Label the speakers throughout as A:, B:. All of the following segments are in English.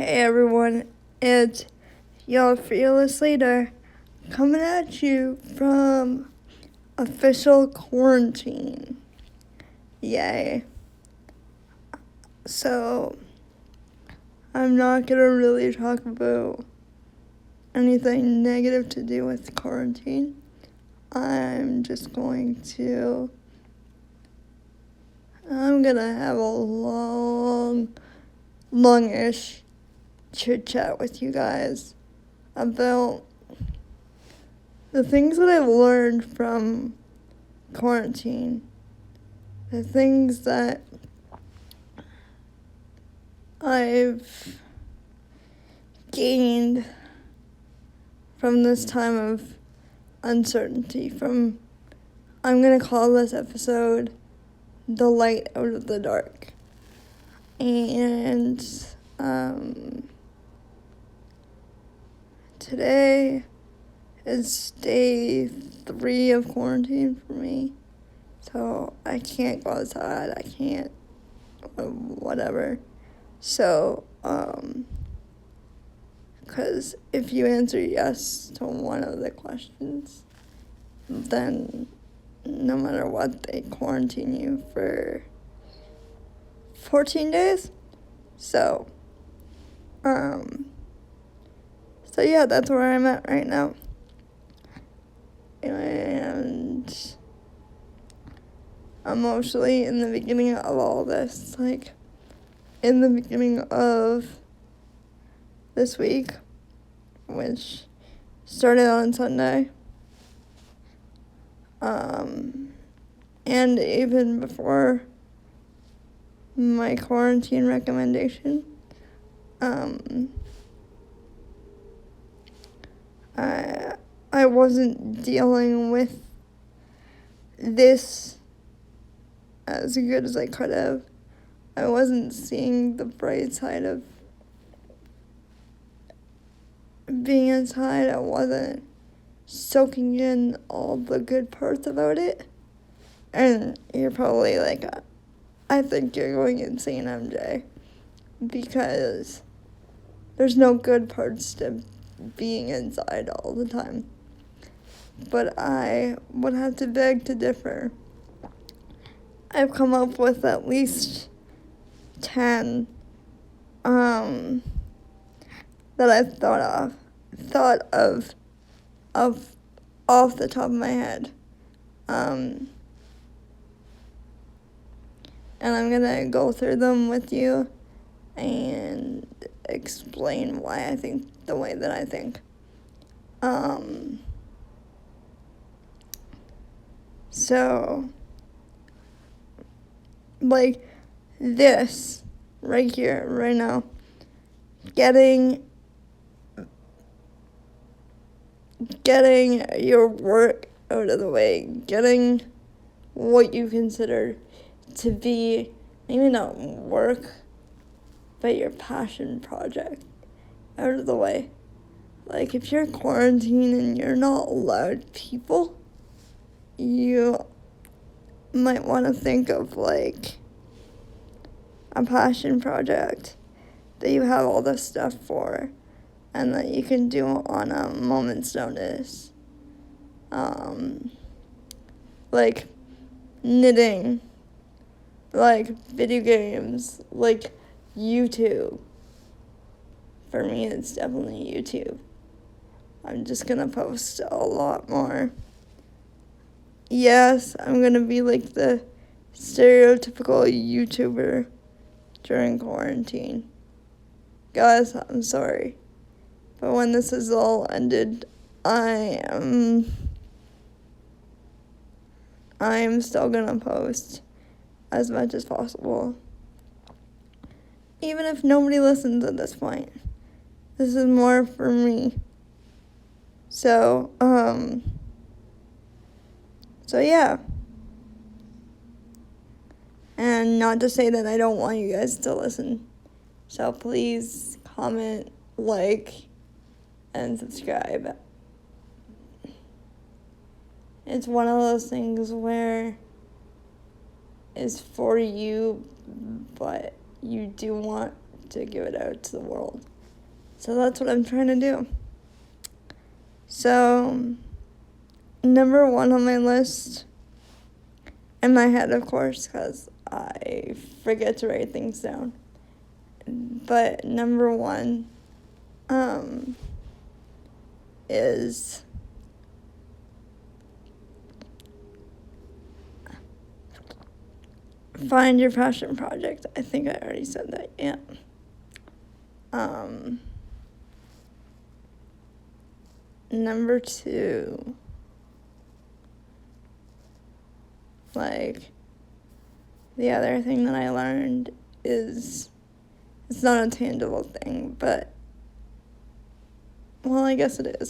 A: Hey everyone, it's your fearless leader coming at you from official quarantine. Yay. So, I'm not gonna really talk about anything negative to do with quarantine. I'm gonna have a longish chit chat with you guys about the things that I've learned from quarantine, the things that I've gained from this time of uncertainty. I'm gonna call this episode The Light Out of the Dark. And today is day 3 of quarantine for me. So I can't go outside, I can't, whatever. So, because if you answer yes to one of the questions, then no matter what, they quarantine you for 14 days. So yeah, that's where I'm at right now. And emotionally, in the beginning of all this, in the beginning of this week, which started on Sunday, and even before my quarantine recommendation, I wasn't dealing with this as good as I could have. I wasn't seeing the bright side of being inside. I wasn't soaking in all the good parts about it. And you're probably like, I think you're going insane, MJ, because there's no good parts to being inside all the time. But I would have to beg to differ. I've come up with at least 10 that I've thought of off the top of my head. And I'm gonna go through them with you and explain why I think the way that I think. So, this right here, right now, getting your work out of the way, getting what you consider to be maybe not work, but your passion project out of the way. If you're quarantined and you're not allowed people, you might want to think of a passion project that you have all this stuff for and that you can do on a moment's notice. Knitting, video games, YouTube. For me, it's definitely YouTube. I'm just gonna post a lot more. Yes, I'm gonna be the stereotypical YouTuber during quarantine. Guys, I'm sorry. But when this is all ended, I am still gonna post as much as possible. Even if nobody listens at this point. This is more for me. So yeah. And not to say that I don't want you guys to listen. So please comment, and subscribe. It's one of those things where it's for you, but you do want to give it out to the world. So that's what I'm trying to do. So, number 1 on my list, in my head, of course, because I forget to write things down. But number 1 is find your passion project. I think I already said that, yeah. Number 2, like, the other thing that I learned is, it's not a tangible thing, but, well, I guess it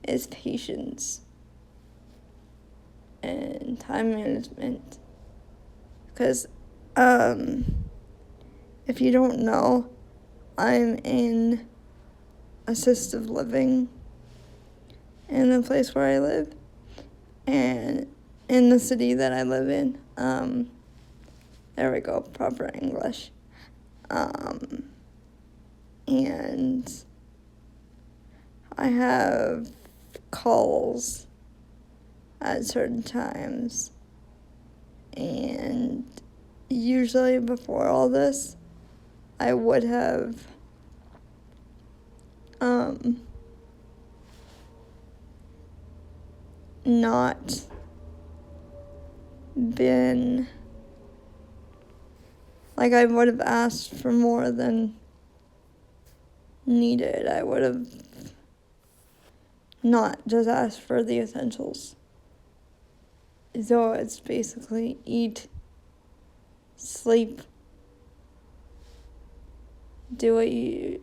A: is patience and time management. Because, if you don't know, I'm in assisted living in the place where I live, and in the city that I live in. There we go, proper English. And I have calls at certain times, and usually before all this, I would have not been, like, I would have asked for more than needed. I would have not just asked for the essentials. So it's basically eat, sleep, do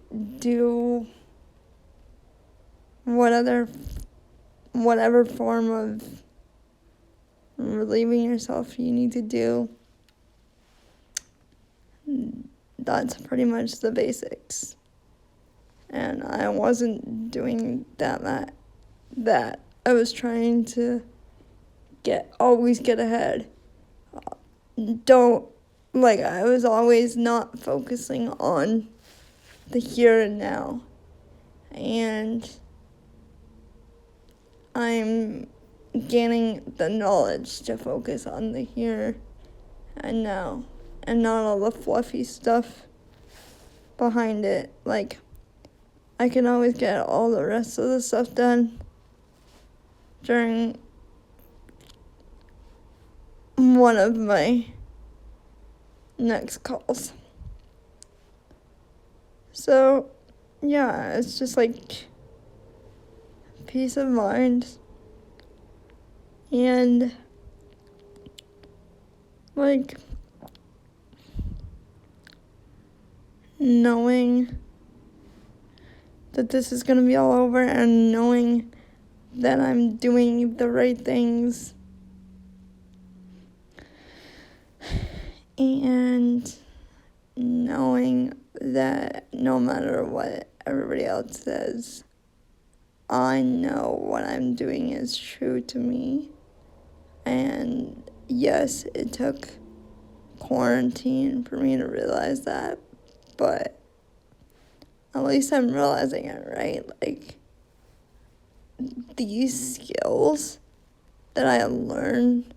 A: whatever form of relieving yourself you need to do. That's pretty much the basics. And I wasn't doing that. I was trying to always get ahead. I was always not focusing on the here and now. And I'm gaining the knowledge to focus on the here and now, and not all the fluffy stuff behind it. Like, I can always get all the rest of the stuff done during one of my next calls. So, yeah, it's just like peace of mind and like knowing that this is going to be all over, and knowing that I'm doing the right things, and knowing that no matter what everybody else says, I know what I'm doing is true to me. And yes, it took quarantine for me to realize that, but at least I'm realizing it, right? Like, these skills that I learned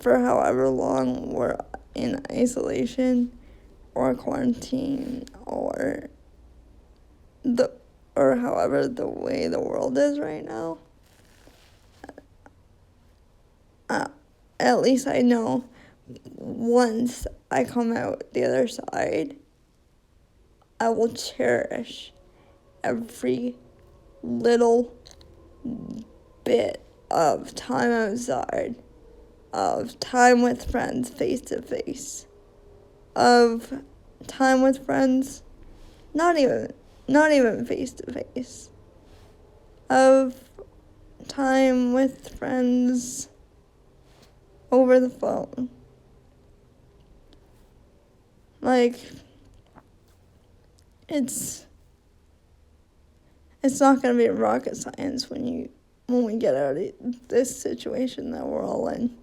A: for however long we're in isolation or quarantine or however the way the world is right now, at least I know once I come out the other side, I will cherish every little bit of time outside, of time with friends face to face, of time with friends not even face to face, of time with friends over the phone. Like, it's not gonna be rocket science when we get out of this situation that we're all in.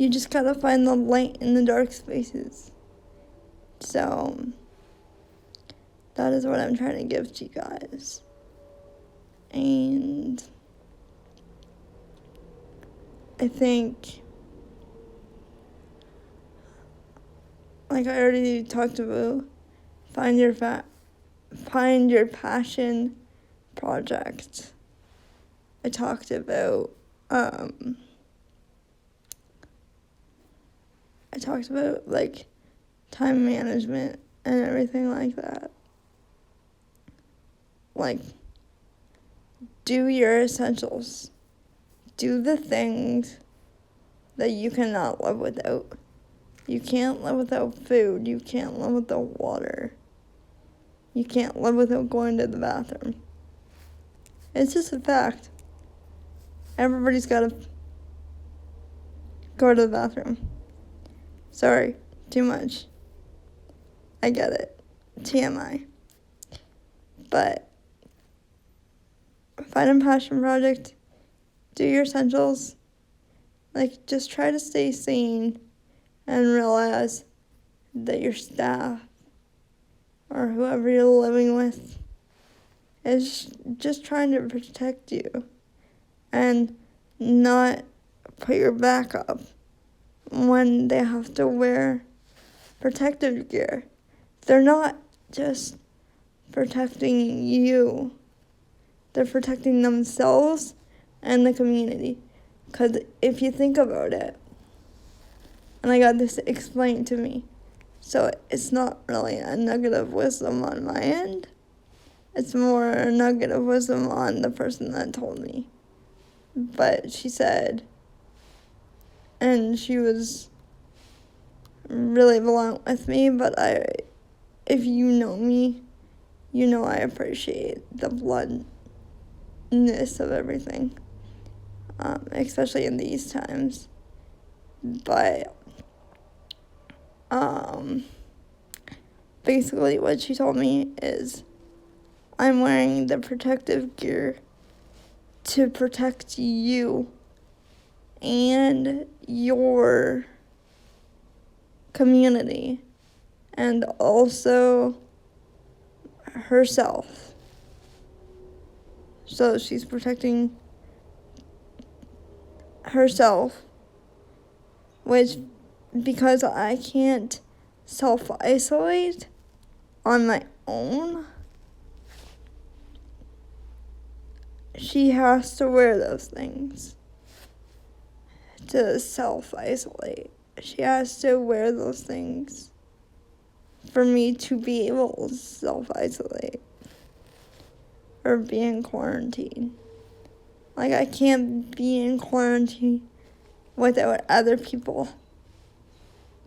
A: you just gotta find the light in the dark spaces. So that is what I'm trying to give to you guys. And I think, like I already talked about, find your passion project. I talked about like time management and everything like that. Like, do your essentials. Do the things that you cannot live without. You can't live without food. You can't live without water. You can't live without going to the bathroom. It's just a fact. Everybody's gotta go to the bathroom. Sorry, too much. I get it. TMI. But find a passion project. Do your essentials. Like, just try to stay sane and realize that your staff or whoever you're living with is just trying to protect you and not put your back up when they have to wear protective gear. They're not just protecting you. They're protecting themselves and the community. Because if you think about it, and I got this explained to me, so it's not really a nugget of wisdom on my end. It's more a nugget of wisdom on the person that told me. But she said, and she was really blunt with me, but if you know me, you know I appreciate the bluntness of everything, especially in these times. But basically what she told me is I'm wearing the protective gear to protect you and your community and also herself. So she's protecting herself, which, because I can't self-isolate on my own, she has to wear those things to self-isolate. She has to wear those things for me to be able to self-isolate or be in quarantine. Like, I can't be in quarantine without other people.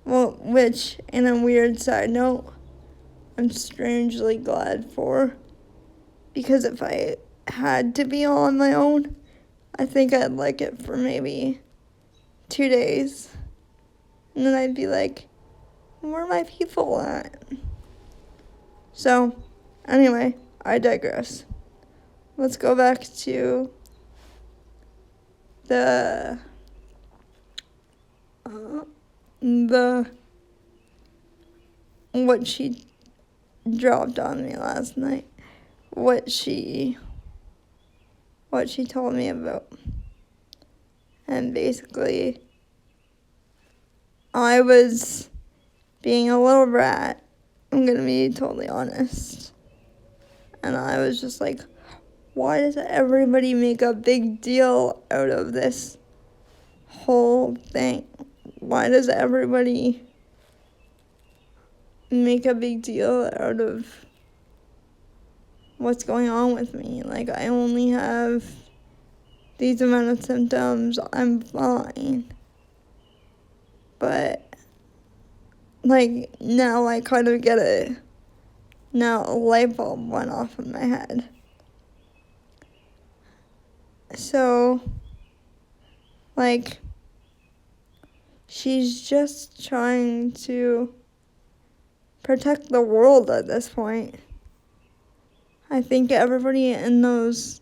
A: Well, which, in a weird side note, I'm strangely glad for. Because if I had to be on my own, I think I'd like it for maybe 2 days. And then I'd be like, where are my people at? So, anyway, I digress. Let's go back to the what she dropped on me last night. What she told me about. And basically, I was being a little brat. I'm gonna be totally honest. And I was just like, why does everybody make a big deal out of this whole thing? Why does everybody make a big deal out of what's going on with me? Like, I only have these amount of symptoms. I'm fine. But, like, now I kind of get it. Now a light bulb went off in my head. So, like, she's just trying to protect the world at this point. I think everybody in those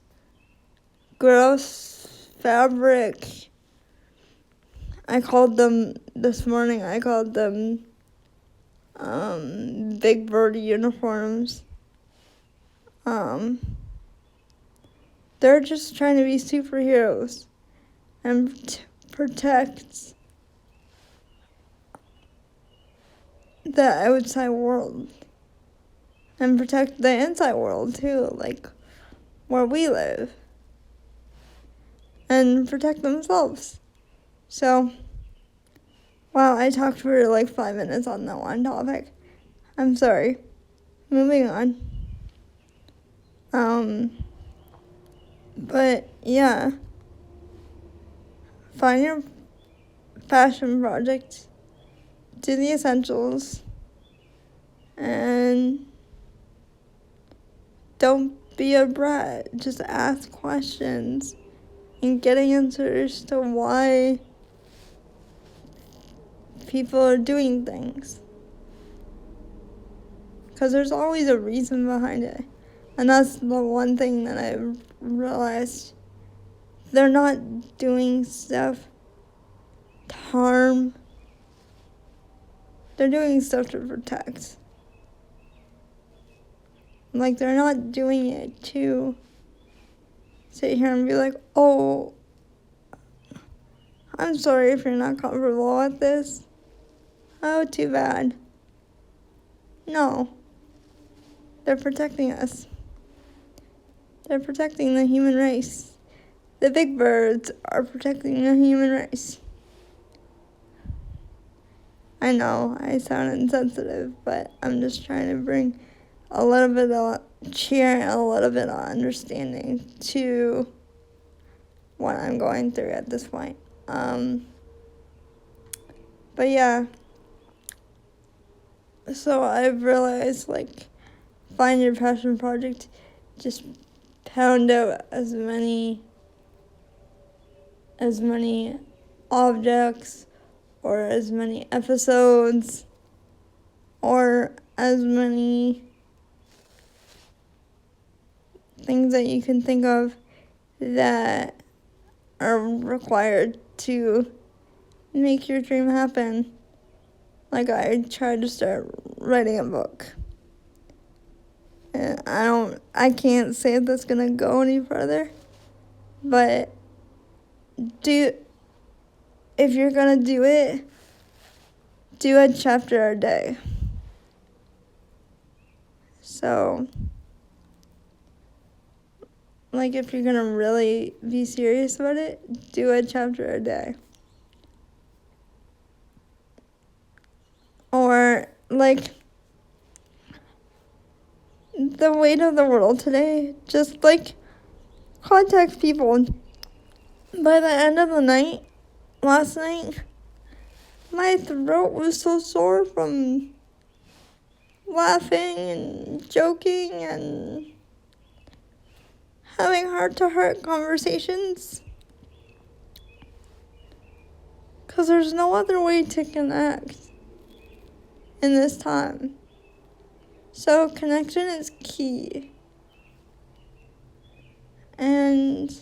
A: gross fabric I called them this morning. I called them Big Bird uniforms. They're just trying to be superheroes and protect the outside world and protect the inside world too, like where we live, and protect themselves. So, wow, I talked for like 5 minutes on that one topic. I'm sorry. Moving on. But yeah, find your passion project, do the essentials, and don't be a brat. Just ask questions and get answers to why people are doing things. Because there's always a reason behind it. And that's the one thing that I realized. They're not doing stuff to harm. They're doing stuff to protect. Like, they're not doing it to sit here and be like, oh, I'm sorry if you're not comfortable with this. Oh, too bad. No. They're protecting us. They're protecting the human race. The big birds are protecting the human race. I know I sound insensitive, but I'm just trying to bring a little bit of cheer and a little bit of understanding to what I'm going through at this point. But yeah, so I've realized, like, find your passion project, just pound out as many objects or as many episodes or as many things that you can think of that are required to make your dream happen. Like, I tried to start writing a book. And I can't say if that's gonna go any further, but if you're gonna do it, do a chapter a day. So, like, if you're gonna really be serious about it, do a chapter a day. Or, like, the weight of the world today, just, like, contact people. By the end of the night, last night, my throat was so sore from laughing and joking and having heart-to-heart conversations. Because there's no other way to connect in this time. So connection is key. And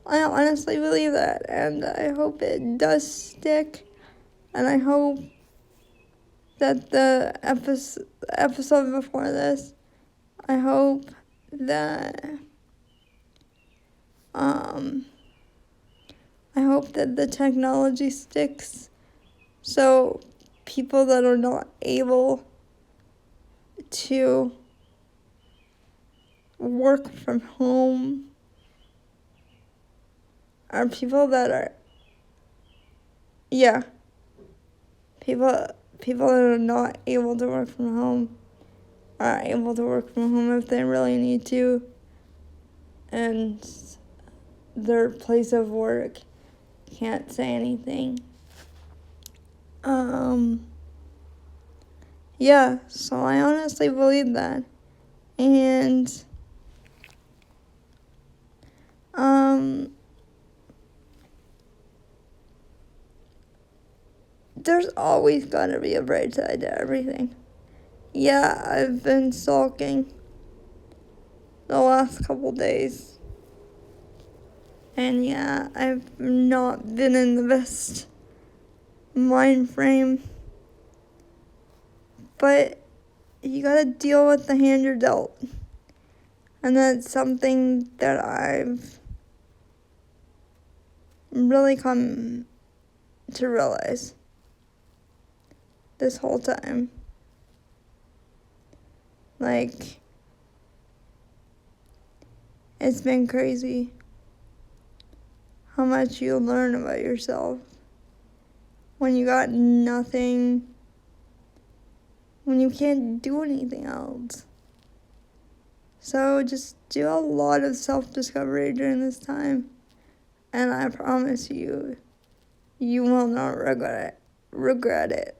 A: I honestly believe that. And I hope it does stick. And I hope that the episode before this, I hope that the technology sticks, so people that are not able to work from home, or people that are people that are not able to work from home are able to work from home if they really need to, and their place of work can't say anything. Yeah, so I honestly believe that. And there's always gotta be a bright side to everything. Yeah, I've been sulking the last couple days. And yeah, I've not been in the best mind frame, but you gotta deal with the hand you're dealt. And that's something that I've really come to realize this whole time. Like, it's been crazy how much you learn about yourself when you got nothing, when you can't do anything else. So just do a lot of self-discovery during this time, and I promise you, you will not regret it.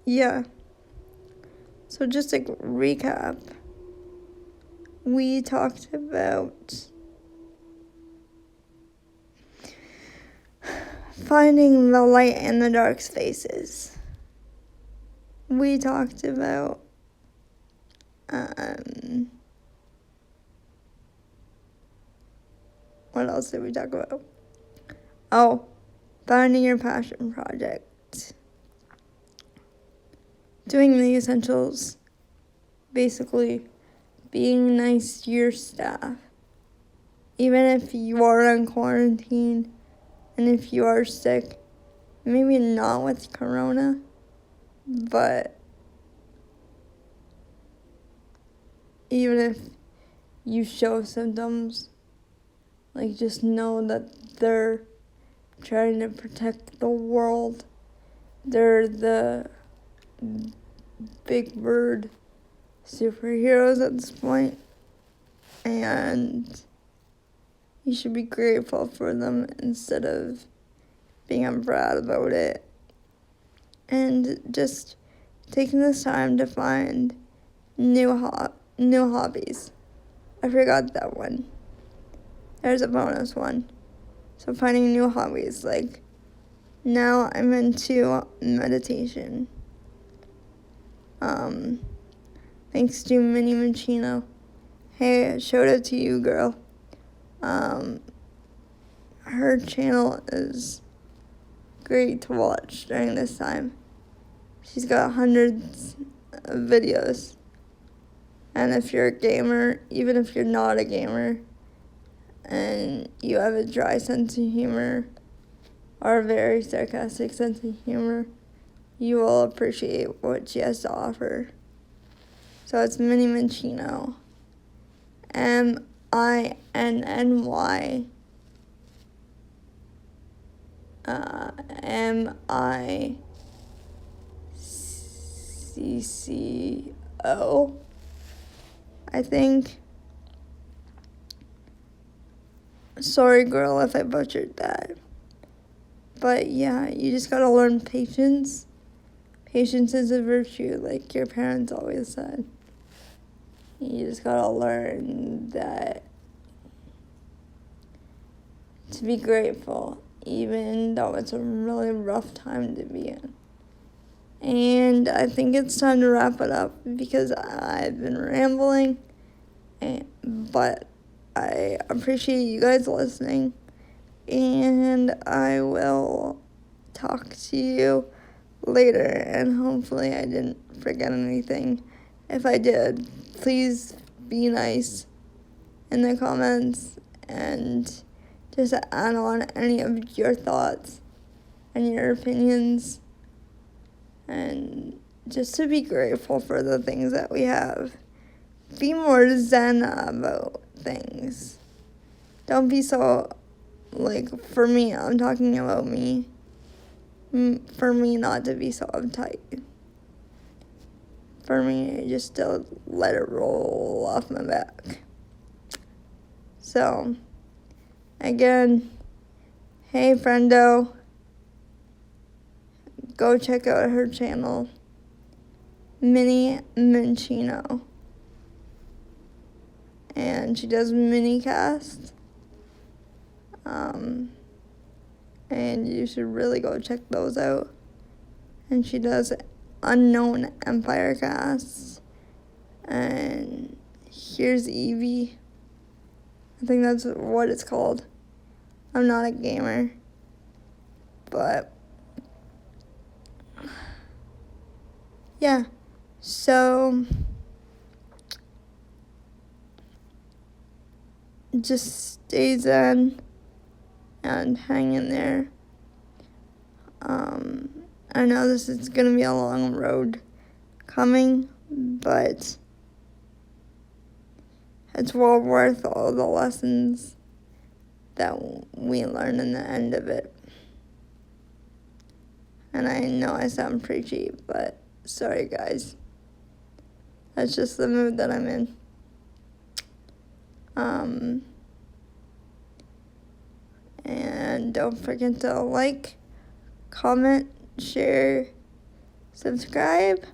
A: Yeah. So just to recap, we talked about finding the light in the dark spaces. We talked about what else did we talk about? Oh, finding your passion project. Doing the essentials. Basically, being nice to your staff. Even if you are in quarantine and if you are sick, maybe not with corona, but even if you show symptoms, like, just know that they're trying to protect the world. They're the big bird superheroes at this point, and you should be grateful for them instead of being proud about it. And just taking this time to find new hobbies. I forgot that one. There's a bonus one. So finding new hobbies, like, now I'm into meditation. Thanks to Minnie Mancino. Hey, shout out to you, girl. Her channel is great to watch during this time. She's got hundreds of videos. And if you're a gamer, even if you're not a gamer, and you have a dry sense of humor or a very sarcastic sense of humor, you will appreciate what she has to offer. So it's Minnie Mancino. MINNY. MICCO, I think. Sorry, girl, if I butchered that. But yeah, you just gotta learn patience. Patience is a virtue, like your parents always said. You just gotta learn that to be grateful, even though it's a really rough time to be in. And I think it's time to wrap it up because I've been rambling, but I appreciate you guys listening, and I will talk to you later, and hopefully I didn't forget anything. If I did, please be nice in the comments and just add on any of your thoughts and your opinions, and just to be grateful for the things that we have. Be more zen about things. Don't be so, like, for me, I'm talking about me. For me not to be so uptight. For me just to let it roll off my back. So, again, hey friendo, go check out her channel, Minnie Mancino. And she does minicast. And you should really go check those out. And she does Unknown Empire casts. And here's Eevee. I think that's what it's called. I'm not a gamer, but yeah. So just stay zen and hang in there. I know this is gonna be a long road coming, but it's well worth all the lessons that we learn in the end of it. And I know I sound preachy, but sorry guys. That's just the mood that I'm in. And don't forget to like, comment, share, subscribe,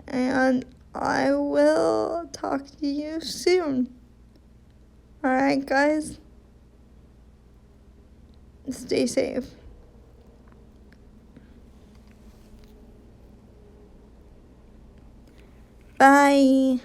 A: and I will talk to you soon. Alright, guys? Stay safe. Bye.